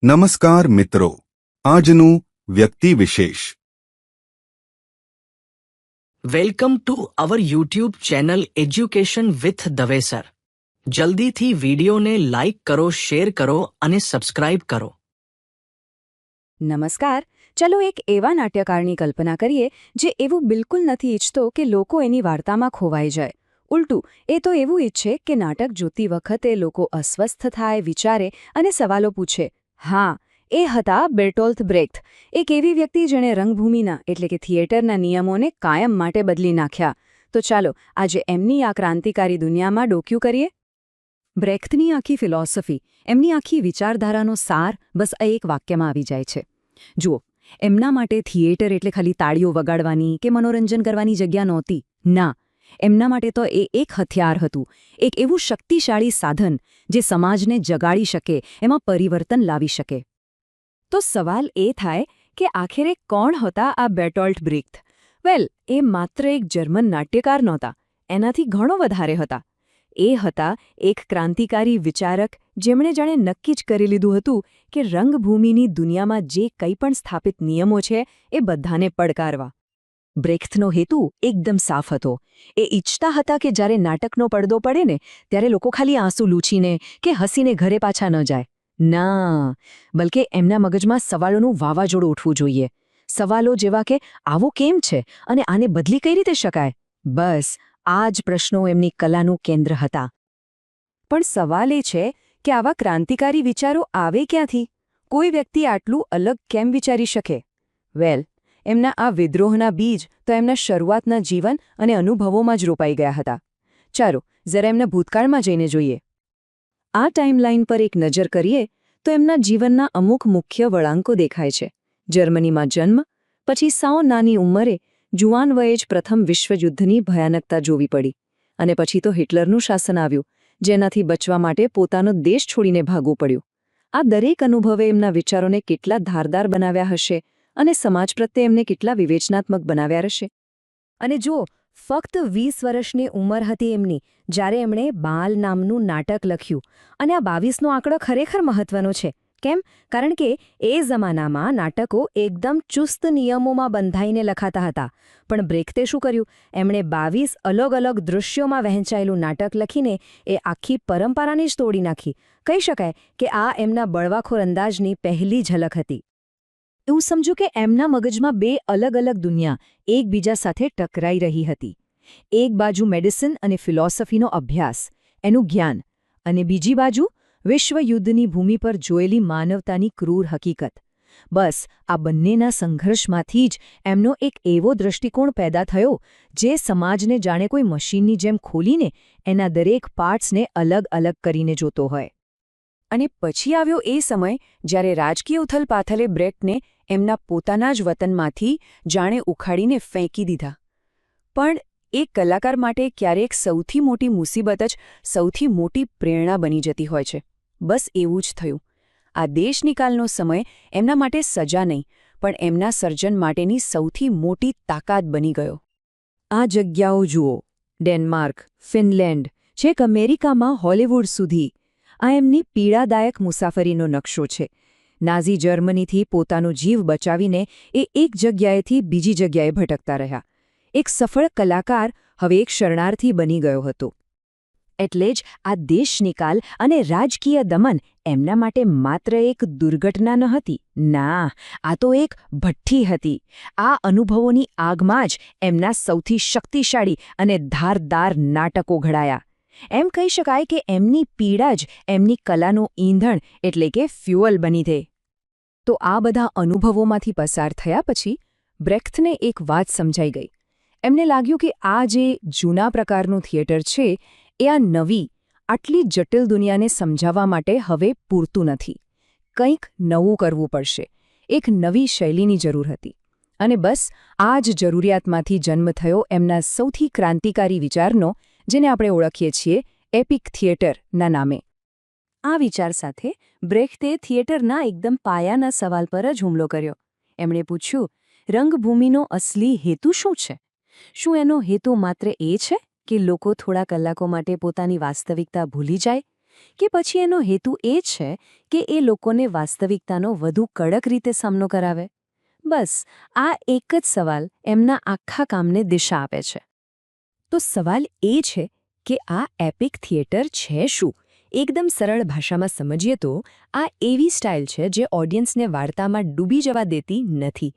નમસ્કાર મિત્રો, આજનું વ્યક્તિ વિશેષ. Welcome to our YouTube channel education with Dave sir. જલ્દીથી વિડીયોને લાઇક કરો, શેર કરો અને સબસ્ક્રાઇબ કરો. નમસ્કાર. ચલો એક એવા નાટ્યકારની કલ્પના કરીએ જે એવું બિલકુલ નથી ઈચ્છતો કે લોકો એની વાર્તામાં ખોવાઈ જાય. ઉલટું, એ તો એવું ઈચ્છે કે નાટક જોતી વખતે લોકો અસ્વસ્થ થાય, વિચારે અને સવાલો પૂછે. હા, એ હતા બેર્ટોલ્ટ બ્રેખ્ટ, એક એવી વ્યક્તિ જેણે રંગભૂમિના એટલે કે થિયેટરના નિયમોને કાયમ માટે બદલી નાખ્યા. તો ચાલો આજે એમની આ ક્રાંતિકારી દુનિયામાં ડોક્યું કરીએ. બ્રેખ્ટની આખી ફિલોસોફી, એમની આખી વિચારધારાનો સાર બસ આ એક વાક્યમાં આવી જાય છે. જુઓ, એમના માટે થિયેટર એટલે ખાલી તાળીઓ વગાડવાની કે મનોરંજન કરવાની જગ્યા નહોતી. ના, એમના માટે તો એ એક હથિયાર હતું, એક એવું શક્તિશાળી સાધન જે સમાજને જગાડી શકે, એમાં પરિવર્તન લાવી શકે. તો સવાલ એ થાય કે આખરે કોણ હતા આ બેર્ટોલ્ટ બ્રેખ્ટ? વેલ, એ માત્ર એક જર્મન નાટ્યકાર નહોતા, એનાથી ઘણો વધારે હતા. એ હતા એક ક્રાંતિકારી વિચારક જેમણે જાણે નક્કી જ કરી લીધું હતું કે રંગભૂમિની દુનિયામાં જે કંઈ પણ સ્થાપિત નિયમો છે એ બધાને પડકારવા. બ્રેખ્ટનો હેતુ એકદમ સાફ હતો. એ ઈચ્છતા હતા કે જ્યારે નાટકનો પડદો પડે ને ત્યારે લોકો ખાલી આંસુ લૂછીને કે હસીને ઘરે પાછા ન જાય. ના, બલકે એમના મગજમાં સવાલોનું વાવાઝોડું ઉઠવું જોઈએ. સવાલો જેવા કે આવું કેમ છે અને આને બદલી કઈ રીતે શકાય? બસ આ જ પ્રશ્નો એમની કલાનું કેન્દ્ર હતા. પણ સવાલ એ છે કે આવા ક્રાંતિકારી વિચારો આવે ક્યાંથી? કોઈ વ્યક્તિ આટલું અલગ કેમ વિચારી શકે? વેલ, એમના આ વિદ્રોહના બીજ તો એમના શરૂઆતના જીવન અને અનુભવોમાં જ રોપાઈ ગયા હતા. ચાલો જરા એમના ભૂતકાળમાં જઈને જોઈએ. આ ટાઈમલાઈન પર એક નજર કરીએ તો એમના જીવનના અમુક મુખ્ય વળાંકો દેખાય છે. જર્મનીમાં જન્મ, પછી સાવ નાની ઉંમરે જુવાન વયે જ પ્રથમ વિશ્વયુદ્ધની ભયાનકતા જોવી પડી, અને પછી તો હિટલરનું શાસન આવ્યું, જેનાથી બચવા માટે પોતાનો દેશ છોડીને ભાગવું પડ્યું. આ દરેક અનુભવે એમના વિચારોને કેટલા ધારદાર બનાવ્યા હશે અને સમાજ પ્રત્યે એમને કેટલા વિવેચનાત્મક બનાવ્યા હશે. અને જુઓ, ફક્ત 20 વર્ષની ઉંમર હતી એમની જ્યારે એમણે બાલ નામનું નાટક લખ્યું. અને આ 22નો આંકડો ખરેખર મહત્વનો છે. કેમ? કારણ કે એ જમાનામાં નાટકો એકદમ ચુસ્ત નિયમોમાં બંધાઈને લખાતા હતા. પણ બ્રેખ્ટે શું કર્યું? એમણે 22 અલગ અલગ દૃશ્યોમાં વહેંચાયેલું નાટક લખીને એ આખી પરંપરાને જ તોડી નાખી. કહી શકાય કે આ એમના બળવાખોર અંદાજની પહેલી ઝલક હતી. એવું સમજો કે એમના મગજમાં બે અલગ અલગ દુનિયા એકબીજા સાથે ટકરાઈ રહી હતી. એક બાજુ મેડિસિન અને ફિલોસોફીનો અભ્યાસ, એનું જ્ઞાન, અને બીજી બાજુ વિશ્વયુદ્ધની ભૂમિ પર જોયેલી માનવતાની ક્રૂર હકીકત. બસ આ બંનેના સંઘર્ષમાંથી જ એમનો એક એવો દૃષ્ટિકોણ પેદા થયો જે સમાજને જાણે કોઈ મશીનની જેમ ખોલીને એના દરેક પાર્ટ્સને અલગ અલગ કરીને જોતો હોય. અને પછી આવ્યો એ સમય જ્યારે રાજકીય ઉથલપાથલે બ્રેખ્ટને એમના પોતાના જ વતનમાંથી જાણે ઉખાડીને ફેંકી દીધા. પણ એક કલાકાર માટે ક્યારેક સૌથી મોટી મુસીબત જ સૌથી મોટી પ્રેરણા બની જતી હોય છે. બસ એવું જ થયું. આ દેશનિકાલનો સમય એમના માટે સજા નહીં, પણ એમના સર્જન માટેની સૌથી મોટી તાકાત બની ગયો. આ જગ્યાઓ જુઓ, ડેનમાર્ક, ફિનલેન્ડ, છેક અમેરિકામાં હોલિવૂડ સુધી. આ એમની પીડાદાયક મુસાફરીનો નકશો છે. નાઝી જર્મનીથી પોતાનો જીવ બચાવીને એ એક જગ્યાએથી બીજી જગ્યાએ ભટકતા રહ્યા. એક સફળ કલાકાર હવે એક શરણાર્થી બની ગયો હતો. એટલે જ આ દેશનિકાલ અને રાજકીય દમન એમના માટે માત્ર એક દુર્ઘટના ન હતી. ના, આ તો એક ભઠ્ઠી હતી. આ અનુભવોની આગમાં જ એમના સૌથી શક્તિશાળી અને ધારદાર નાટકો ઘડાયા. એમ કહી શકાય કે એમની પીડા જ એમની કલાનું ઈંધણ એટલે કે ફ્યુઅલ બની દે. તો આ બધા અનુભવોમાંથી પસાર થયા પછી બ્રેખ્ટને એક વાત સમજાઈ ગઈ. એમને લાગ્યું કે આ જે જૂના પ્રકારનું થિયેટર છે એ આ નવી, આટલી જટિલ દુનિયાને સમજાવવા માટે હવે પૂરતું નથી. કંઈક નવું કરવું પડશે. એક નવી શૈલીની જરૂર હતી. અને બસ આ જ જરૂરિયાતમાંથી જન્મ થયો એમના સૌથી ક્રાંતિકારી વિચારનો, જેને આપણે ઓળખીએ છીએ એપિક થિયેટરના નામે. આ વિચાર સાથે બ્રેખ્ટે થિયેટરના એકદમ પાયાના સવાલ પર જ હુમલો કર્યો. એમણે પૂછ્યું, રંગભૂમિનો અસલી હેતુ શું છે? શું એનો હેતુ માત્ર એ છે કે લોકો થોડા કલાકો માટે પોતાની વાસ્તવિકતા ભૂલી જાય? કે પછી એનો હેતુ એ છે કે એ લોકોને વાસ્તવિકતાનો વધુ કડક રીતે સામનો કરાવે? બસ આ એક જ સવાલ એમના આખા કામને દિશા આપે છે. તો સવાલ એ છે કે આ એપિક થિયેટર છે શું? એકદમ સરળ ભાષામાં સમજીએ તો આ એવી સ્ટાઇલ છે જે ઓડિયન્સને વાર્તામાં ડૂબી જવા દેતી નથી.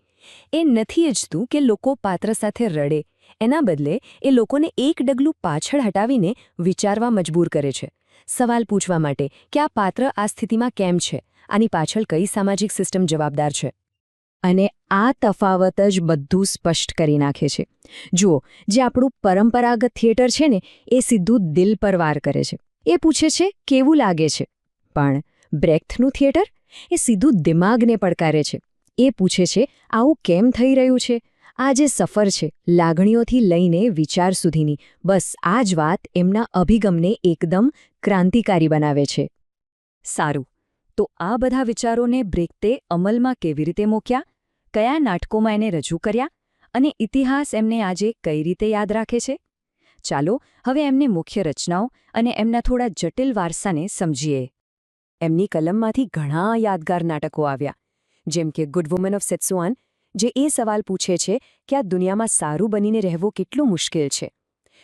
એ નથી ઈચ્છતું કે લોકો પાત્ર સાથે રડે. એના બદલે એ લોકોને એક ડગલું પાછળ હટાવીને વિચારવા મજબૂર કરે છે. સવાલ પૂછવા માટે કે આ પાત્ર આ સ્થિતિમાં કેમ છે, આની પાછળ કઈ સામાજિક સિસ્ટમ જવાબદાર છે. અને આ તફાવત જ બધું સ્પષ્ટ કરી નાખે છે. જુઓ, જે આપણું પરંપરાગત થિયેટર છે ને, એ સીધું દિલ પર વાર કરે છે. એ પૂછે છે કેવું લાગે છે. પણ બ્રેખ્તનું થિયેટર એ સીધું દિમાગને પડકારે છે. એ પૂછે છે આવું કેમ થઈ રહ્યું છે. આ જે સફર છે લાગણીઓથી લઈને વિચાર સુધીની, બસ આ જ વાત એમના અભિગમને એકદમ ક્રાંતિકારી બનાવે છે. સારું, તો આ બધા વિચારોને બ્રેખ્તે અમલમાં કેવી રીતે મૂક્યા? કયા નાટકોમાં એને રજૂ કર્યા? અને ઇતિહાસ એમને આજે કઈ રીતે યાદ રાખે છે? ચાલો હવે એમની મુખ્ય રચનાઓ અને એમના થોડા જટિલ વારસાને સમજીએ. એમની કલમમાંથી ઘણા યાદગાર નાટકો આવ્યા, જેમ કે ગુડ વુમન ઓફ સેત્સુઆન, જે એ સવાલ પૂછે છે કે આ દુનિયામાં સારું બનીને રહેવું કેટલું મુશ્કેલ છે.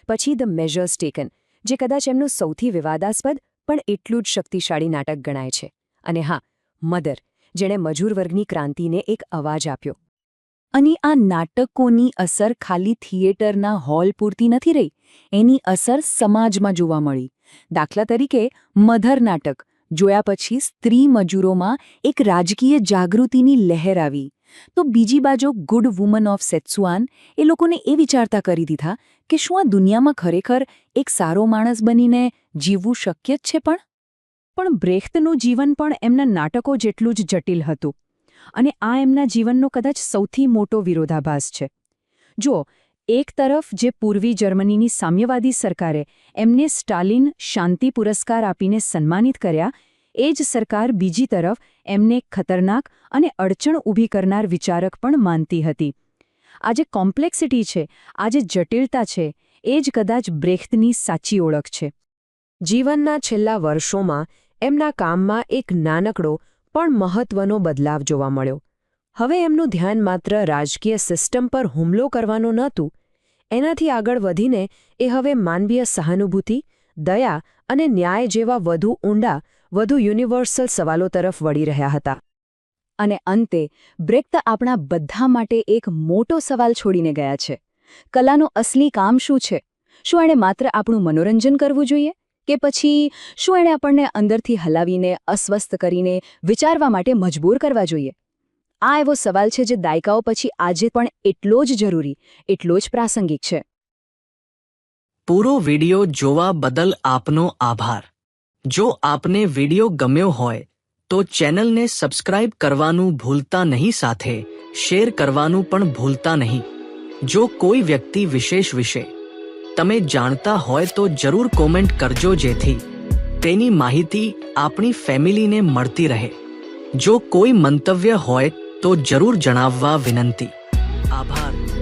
પછી ધ મેઝર્સ ટેકન, જે કદાચ એમનું સૌથી વિવાદાસ્પદ પણ એટલું જ શક્તિશાળી નાટક ગણાય છે. અને હા, મધર, જેણે મજૂર વર્ગની ક્રાંતિને એક અવાજ આપ્યો. અને આ નાટકોની અસર ખાલી થિયેટરના હોલ પૂરતી નથી રહી, એની અસર સમાજમાં જોવા મળી. દાખલા તરીકે મધર નાટક જોયા પછી સ્ત્રી મજૂરોમાં એક રાજકીય જાગૃતિની લહેર આવી. તો બીજી બાજુ ગુડ વુમન ઓફ સેત્સુઆન એ લોકોને એ વિચારતા કરી દીધા કે શું આ દુનિયામાં ખરેખર એક સારો માણસ બનીને જીવવું શક્ય જ છે? પણ બ્રેખ્તનું જીવન પણ એમના નાટકો જેટલું જ જટિલ હતું. અને આ એમના જીવનનો કદાચ સૌથી મોટો વિરોધાભાસ છે. જુઓ, એક તરફ જે પૂર્વી જર્મનીની સામ્યવાદી સરકારે એમને સ્ટાલિન શાંતિ પુરસ્કાર આપીને સન્માનિત કર્યા, એ જ સરકાર બીજી તરફ એમને ખતરનાક અને અડચણ ઊભી કરનાર વિચારક પણ માનતી હતી. આ જે કોમ્પ્લેક્સિટી છે, આ જે જટિલતા છે, એ જ કદાચ બ્રેખ્તની સાચી ઓળખ છે. જીવનના છેલ્લા વર્ષોમાં એમના કામમાં એક નાનકડો પણ મહત્વનો બદલાવ જોવા મળ્યો. હવે એમનું ધ્યાન માત્ર રાજકીય સિસ્ટમ પર હુમલો કરવાનું નહોતું. એનાથી આગળ વધીને એ હવે માનવીય સહાનુભૂતિ, દયા અને ન્યાય જેવા વધુ ઊંડા, વધુ યુનિવર્સલ સવાલો તરફ વળી રહ્યા હતા. અને અંતે બ્રેખ્ત આપણા બધા માટે એક મોટો સવાલ છોડીને ગયા છે. કલાનું અસલી કામ શું છે? શું એણે માત્ર આપણું મનોરંજન કરવું જોઈએ? કે પછી શું એણે આપણને અંદરથી હલાવીને, અસ્વસ્થ કરીને વિચારવા માટે મજબૂર કરવા જોઈએ? આ એવો સવાલ છે જે દાયકાઓ પછી આજે પણ એટલો જ જરૂરી, એટલો જ પ્રાસંગિક છે. પૂરો વિડિયો જોવા બદલ આપનો આભાર. જો આપને વિડિયો ગમ્યો હોય તો ચેનલને સબસ્ક્રાઇબ કરવાનું ભૂલતા નહીં, સાથે શેર કરવાનું પણ ભૂલતા નહીં. જો કોઈ વ્યક્તિ વિશેષ વિશે તમે જાણતા હોય તો જરૂર કોમેન્ટ કરજો, જેથી તેની માહિતી આપણી ફેમિલીને મળતી રહે. જો કોઈ મંતવ્ય હોય તો જરૂર જણાવવા વિનંતી. આભાર.